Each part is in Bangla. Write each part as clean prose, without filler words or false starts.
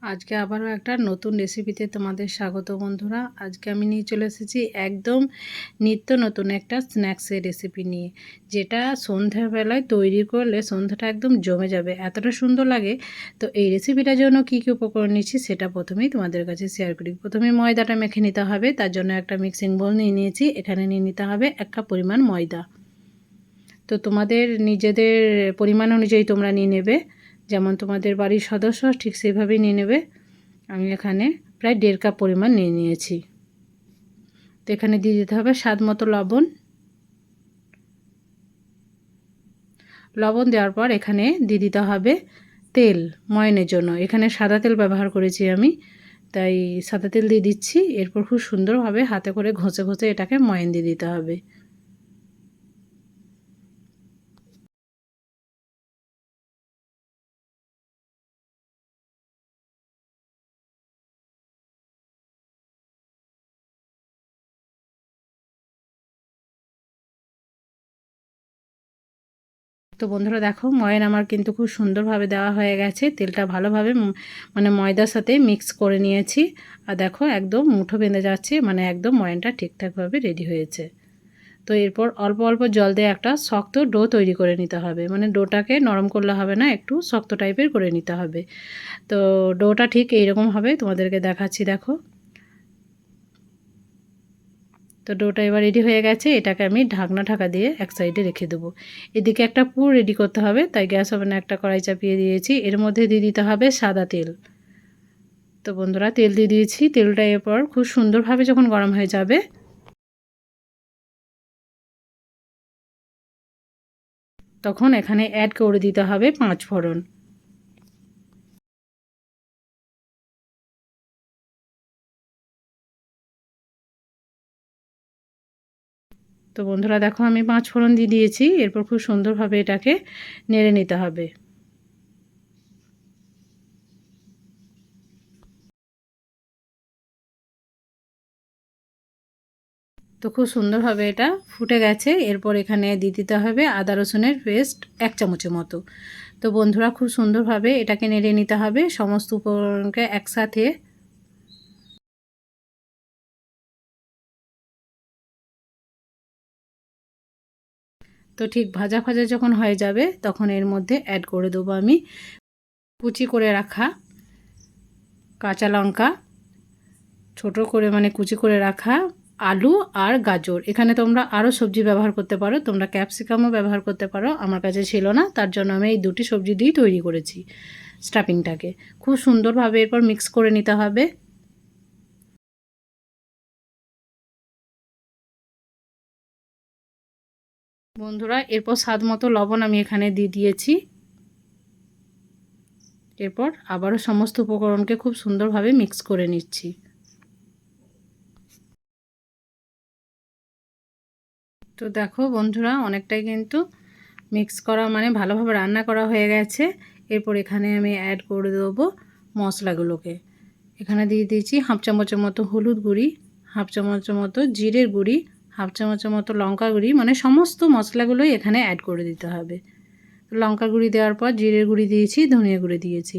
আজকে আবারও একটা নতুন রেসিপিতে তোমাদের স্বাগত বন্ধুরা। আজকে আমি নিয়ে চলে এসেছি একদম নিত্য নতুন একটা স্ন্যাক্সের রেসিপি নিয়ে, যেটা সন্ধ্যাবেলায় তৈরি করলে সন্ধ্যাটা একদম জমে যাবে, এতটা সুন্দর লাগে। তো এই রেসিপিটার জন্য কী কী উপকরণ নিচ্ছি সেটা প্রথমেই তোমাদের কাছে শেয়ার করি। প্রথমে ময়দাটা মেখে নিতে হবে, তার জন্য একটা মিক্সিং বোল নিয়ে নিয়েছি। এখানে নিয়ে নিতে হবে 1 কাপ পরিমাণ ময়দা। তো তোমাদের নিজেদের পরিমাণ অনুযায়ী তোমরা নিয়ে নেবে, যেমন তোমাদের বাড়ির সদস্য ঠিক সেভাবেই নিয়ে নেবে। আমি এখানে প্রায় 1.5 কাপ পরিমাণ নিয়ে নিয়েছি। তো এখানে দিয়ে দিতে হবে স্বাদ মতো লবণ। লবণ দেওয়ার পর এখানে দিয়ে দিতে হবে তেল ময়ানের জন্য। এখানে সাদা তেল ব্যবহার করেছি আমি, তাই সাদা তেল দিয়ে দিচ্ছি। এরপর খুব সুন্দরভাবে হাতে করে ঘষে ঘষে এটাকে ময়ান দিয়ে দিতে হবে। তো বন্ধুরা দেখো, ময়ান আমার কিন্তু খুব সুন্দরভাবে দেওয়া হয়ে গেছে। তেলটা ভালোভাবে মানে ময়দার সাথে মিক্স করে নিয়েছি। আর দেখো একদম মুঠো বেঁধে যাচ্ছে, মানে একদম ময়ানটা ঠিকঠাকভাবে রেডি হয়েছে। তো এরপর অল্প অল্প জল দিয়ে একটা শক্ত ডো তৈরি করে নিতে হবে। মানে ডোটাকে নরম করলে হবে না, একটু শক্ত টাইপের করে নিতে হবে। তো ডোটা ঠিক এইরকম হবে, তোমাদেরকে দেখাচ্ছি দেখো। তো ডোটা এবার রেডি হয়ে গেছে। এটাকে আমি ঢাকা দিয়ে এক সাইডে রেখে দেবো। এদিকে একটা পুর রেডি করতে হবে, তাই গ্যাস ওভেনে একটা কড়াই চাপিয়ে দিয়েছি। এর মধ্যে দিয়ে দিতে হবে সাদা তেল। তো বন্ধুরা তেল দিয়ে দিয়েছি। তেলটা এরপর খুব সুন্দরভাবে যখন গরম হয়ে যাবে, তখন এখানে অ্যাড করে দিতে হবে 5 ফোড়ন। তো বন্ধুরা দেখো আমি 5 ফোড়ন দিয়ে দিয়েছি। এরপর খুব সুন্দরভাবে এটাকে নেড়ে নিতে হবে। তো খুব সুন্দরভাবে এটা ফুটে গেছে। এরপর এখানে দিয়ে দিতে হবে আদা রসুনের পেস্ট 1 চামচের মতো। তো বন্ধুরা খুব সুন্দরভাবে এটাকে নেড়ে নিতে হবে সমস্ত উপকরণকে একসাথে। তো ঠিক ভাজা ভাজা যখন হয়ে যাবে, তখন এর মধ্যে অ্যাড করে দেবো আমি কুচি করে রাখা কাঁচা লঙ্কা, ছোট করে মানে কুচি করে রাখা আলু আর গাজর। এখানে তোমরা আরও সবজি ব্যবহার করতে পারো, তোমরা ক্যাপসিকামও ব্যবহার করতে পারো। আমার কাছে ছিল না, তার জন্য আমি এই দুটি সবজি দিয়েই তৈরি করেছি স্টাফিংটাকে। খুব সুন্দরভাবে এরপর মিক্স করে নিতে হবে। বন্ধুরা এরপর স্বাদ মতো লবণ আমি এখানে দিয়ে দিয়েছি। এরপর আবারও সমস্ত উপকরণকে খুব সুন্দরভাবে মিক্স করে নিচ্ছি। তো দেখো বন্ধুরা অনেকটাই কিন্তু মিক্স করা মানে ভালোভাবে রান্না করা হয়ে গেছে। এরপর এখানে আমি অ্যাড করে দেবো মশলাগুলোকে। এখানে দিয়ে দিয়েছি হাফ চামচের মতো হলুদ গুঁড়ি, হাফ চামচের মতো জিরের গুঁড়ি, হাফ চামচের মতো লঙ্কা গুঁড়ি, মানে সমস্ত মশলাগুলোই এখানে অ্যাড করে দিতে হবে। লঙ্কা গুঁড়ি দেওয়ার পর জিরের গুঁড়ি দিয়েছি, ধনিয়া গুঁড়ি দিয়েছি।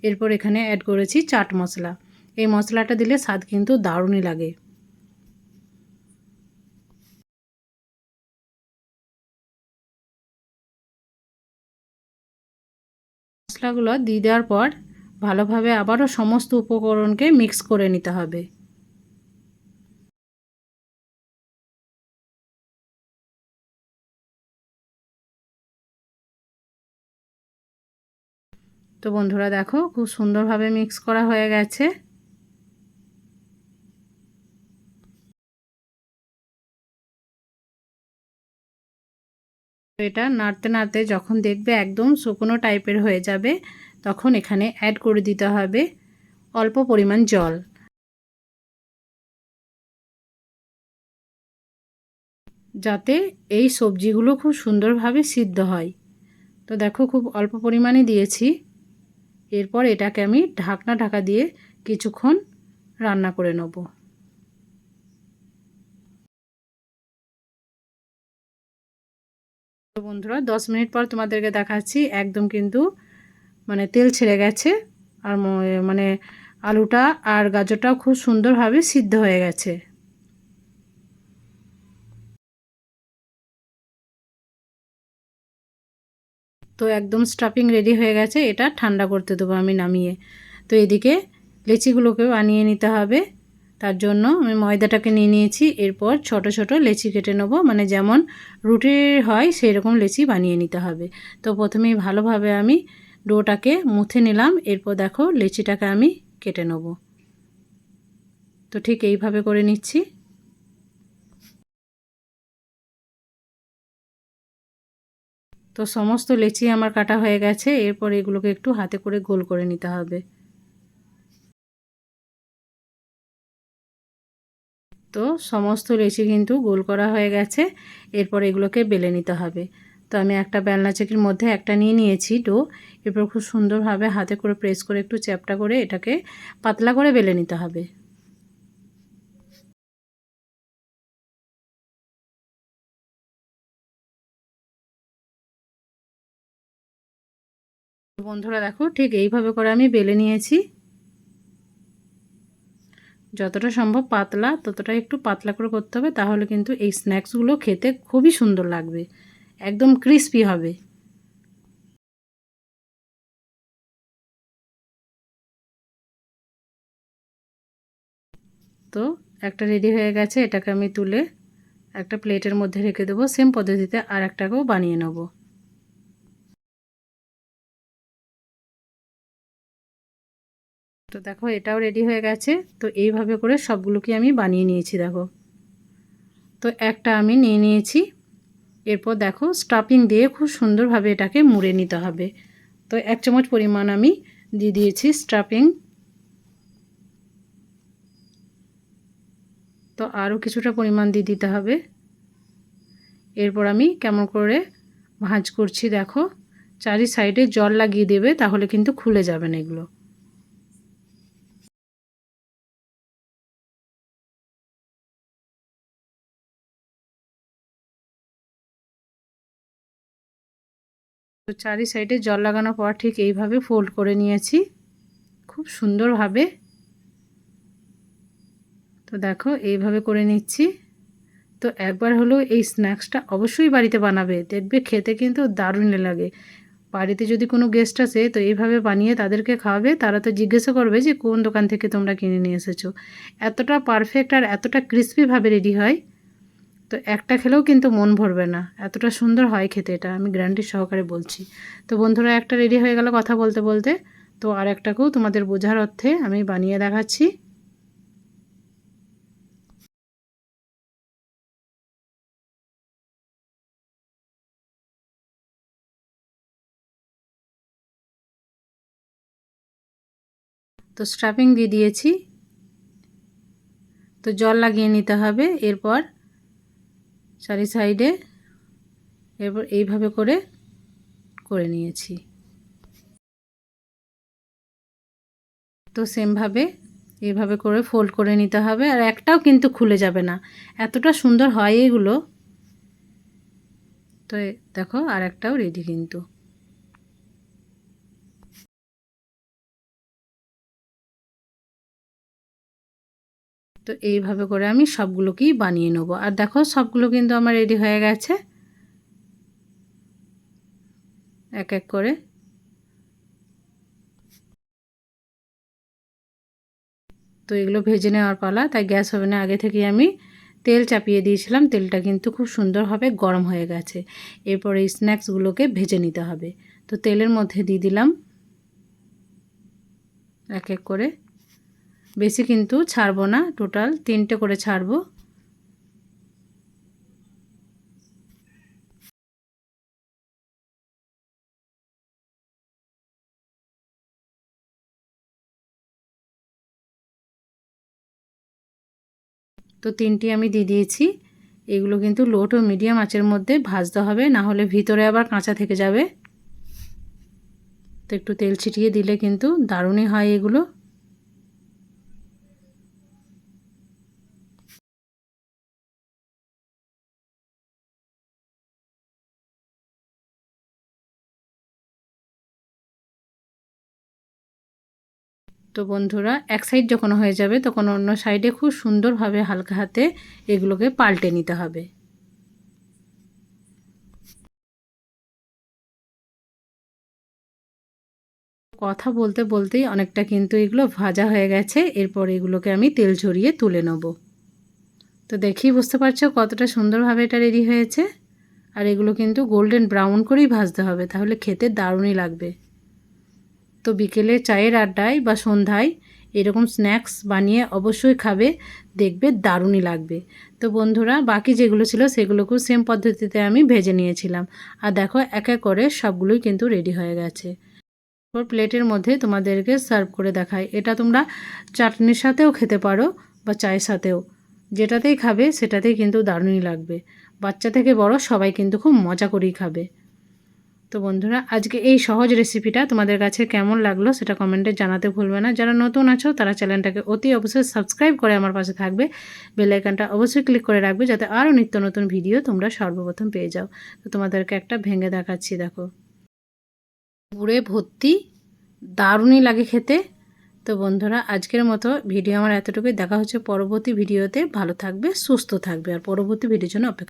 এরপর এখানে অ্যাড করেছি চাট মশলা। এই মশলাটা দিলে স্বাদ কিন্তু দারুণই লাগে। মশলাগুলো দিয়ে দেওয়ার পর ভালোভাবে আবারও সমস্ত উপকরণকে মিক্স করে নিতে হবে। তো বন্ধুরা দেখো খুব সুন্দরভাবে মিক্স করা হয়ে গেছে। এটা নাড়তে নাড়তে যখন দেখবে একদম শুকনো টাইপের হয়ে যাবে, তখন এখানে অ্যাড করে দিতে হবে অল্প পরিমাণ জল, যাতে এই সবজিগুলো খুব সুন্দরভাবে সিদ্ধ হয়। তো দেখো খুব অল্প পরিমাণে দিয়েছি। এরপর এটাকে আমি ঢাকা দিয়ে কিছুক্ষণ রান্না করে নেব। তো বন্ধুরা 10 মিনিট পর তোমাদেরকে দেখাচ্ছি, একদম কিন্তু মানে তেল ছেড়ে গেছে। আর মানে আলুটা আর গাজরটাও খুব সুন্দরভাবে সিদ্ধ হয়ে গেছে। তো একদম স্টাফিং রেডি হয়ে গেছে, এটা ঠান্ডা করতে দেবো আমি নামিয়ে। তো এদিকে লেচিগুলোকে বানিয়ে নিতে হবে। তার জন্য আমি ময়দাটাকে নিয়ে নিয়েছি, এরপর ছোট ছোট লেচি কেটে নেবো, মানে যেমন রুটির হয় সেই রকম লেচি বানিয়ে নিতে হবে। তো প্রথমেই ভালোভাবে আমি ডোটাকে মুথে নিলাম, এরপর দেখো লেচিটাকে আমি কেটে নেব। তো ঠিক এইভাবে করে নিচ্ছি। তো সমস্ত লেচি আমার কাটা হয়ে গেছে, এরপর এগুলোকে একটু হাতে করে গোল করে নিতে হবে। তো সমস্ত লেচি কিন্তু গোল করা হয়ে গেছে, এরপর এগুলোকে বেলে নিতে হবে। তো আমি একটা বেলনা চাকির মধ্যে একটা নিয়ে নিয়েছি ডো, এরপর খুব সুন্দরভাবে হাতে করে প্রেস করে একটু চ্যাপটা করে এটাকে পাতলা করে বেলে নিতে হবে। বন্ধুরা দেখো ঠিক এইভাবে করে আমি বেলে নিয়েছি। যতটা সম্ভব পাতলা ততটা একটু পাতলা করে করতে হবে, তাহলে কিন্তু এই স্ন্যাক্সগুলো খেতে খুবই সুন্দর লাগবে, একদম ক্রিস্পি হবে। তো একটা রেডি হয়ে গেছে, এটাকে আমি তুলে একটা প্লেটের মধ্যে রেখে দেবো। সেম পদ্ধতিতে আর একটাকেও বানিয়ে নেব। তো দেখো এটাও রেডি হয়ে গেছে। তো এইভাবে করে সবগুলোকে আমি বানিয়ে নিয়েছি দেখো। তো একটা আমি নিয়ে নিয়েছি, এরপর দেখো স্টাফিং দিয়ে খুব সুন্দরভাবে এটাকে মুড়ে নিতে হবে। তো 1 চামচ পরিমাণ আমি দিয়ে দিয়েছি স্টাফিং। তো আরও কিছুটা পরিমাণ দিয়ে দিতে হবে। এরপর আমি কেমন করে ভাঁজ করছি দেখো, চারি সাইডে জল লাগিয়ে দেবে, তাহলে কিন্তু খুলে যাবে না এগুলো। তো চারি সাইডে জল লাগানোর পর ঠিক এইভাবে ফোল্ড করে নিয়েছি খুব সুন্দরভাবে। তো দেখো এইভাবে করে নিচ্ছি। তো একবার হলেও এই স্ন্যাক্সটা অবশ্যই বাড়িতে বানাবে, দেখবে খেতে কিন্তু দারুণ লাগে। বাড়িতে যদি কোনো গেস্ট আসে তো এইভাবে বানিয়ে তাদেরকে খাওয়াবে, তারা তো জিজ্ঞাসা করবে যে কোন দোকান থেকে তোমরা কিনে নিয়ে এসেছো। এতটা পারফেক্ট আর এতটা ক্রিস্পিভাবে রেডি হয়, তো একটা খেলেও কিন্তু মন ভরবে না, এতটা সুন্দর হয় খেতে, এটা আমি গ্যারান্টি সহকারে বলছি। তো বন্ধুরা একটা রেডি হয়ে গেল কথা বলতে বলতে। তো আর একটাকেও তোমাদের বোঝার অর্থে আমি বানিয়ে দেখাচ্ছি। তো স্টাফিং দিয়ে দিয়েছি, তো জল লাগিয়ে নিতে হবে। এরপর চারি সাইডে এরপর এইভাবে করে করে নিয়েছি। তো সেমভাবে এইভাবে করে ফোল্ড করে নিতে হবে, আর একটাও কিন্তু খুলে যাবে না, এতটা সুন্দর হয় এগুলো। তো দেখো আর একটাও রেডি কিন্তু। তো এইভাবে করে আমি সবগুলোকেই বানিয়ে নেবো। আর দেখো সবগুলো কিন্তু আমার রেডি হয়ে গেছে এক এক করে। তো এগুলো ভেজে নেওয়ার পালা, তাই গ্যাস ওভেনে আগে থেকে আমি তেল চাপিয়ে দিয়েছিলাম, তেলটা কিন্তু খুব সুন্দরভাবে গরম হয়ে গেছে। এরপর এই স্ন্যাক্সগুলোকে ভেজে নিতে হবে। তো তেলের মধ্যে দিয়ে দিলাম এক এক করে, বেশি কিন্তু ছাড়বো না, টোটাল 3টে করে ছাড়বো। তো 3টি আমি দিয়ে দিয়েছি। এগুলো কিন্তু লো টু মিডিয়াম আঁচের মধ্যে ভাজতে হবে, না হলে ভিতরে আবার কাঁচা থেকে যাবে। তো একটু তেল ছিটিয়ে দিলে কিন্তু দারুণই হয় এগুলো। তো বন্ধুরা এক সাইড যখন হয়ে যাবে তখন অন্য সাইডে খুব সুন্দরভাবে হালকা হাতে এগুলোকে পাল্টে নিতে হবে। কথা বলতে বলতেই অনেকটা কিন্তু এগুলো ভাজা হয়ে গেছে। এরপর এগুলোকে আমি তেল ঝরিয়ে তুলে নেব। তো দেখেই বুঝতে পারছো কতটা সুন্দরভাবে এটা রেডি হয়েছে। আর এগুলো কিন্তু গোল্ডেন ব্রাউন করেই ভাজতে হবে, তাহলে খেতে দারুণই লাগবে। তো বিকেলে চায়ের আড্ডায় বা সন্ধ্যায় এরকম স্ন্যাক্স বানিয়ে অবশ্যই খাবে, দেখবে দারুণই লাগবে। তো বন্ধুরা বাকি যেগুলো ছিল সেগুলোকেও সেম পদ্ধতিতে আমি ভেজে নিয়েছিলাম। আর দেখো এক এক করে সবগুলোই কিন্তু রেডি হয়ে গেছে। এরপর প্লেটের মধ্যে তোমাদেরকে সার্ভ করে দেখাই। এটা তোমরা চাটনির সাথেও খেতে পারো বা চায়ের সাথেও, যেটাতেই খাবে সেটাতেই কিন্তু দারুণই লাগবে। বাচ্চা থেকে বড় সবাই কিন্তু খুব মজা করেই খাবে। তো বন্ধুরা আজকে এই সহজ রেসিপিটা তোমাদের কাছে কেমন লাগলো সেটা কমেন্টে জানাতে ভুলবে না। যারা নতুন আছো তারা চ্যানেলটাকে অতি অবশ্যই সাবস্ক্রাইব করে আমার পাশে থাকবে। বেল আইকনটা অবশ্যই ক্লিক করে রাখবে যাতে আরও নিত্য নতুন ভিডিও তোমরা সর্বপ্রথম পেয়ে যাও। তো তোমাদেরকে একটা ভেঙে দেখাচ্ছি, দেখো পুরে ভর্তি, দারুণই লাগে খেতে। তো বন্ধুরা আজকের মতো ভিডিও আমার এতটুকুই। দেখা হচ্ছে পরবর্তী ভিডিওতে। ভালো থাকবে, সুস্থ থাকবে আর পরবর্তী ভিডিওর জন্য অপেক্ষা।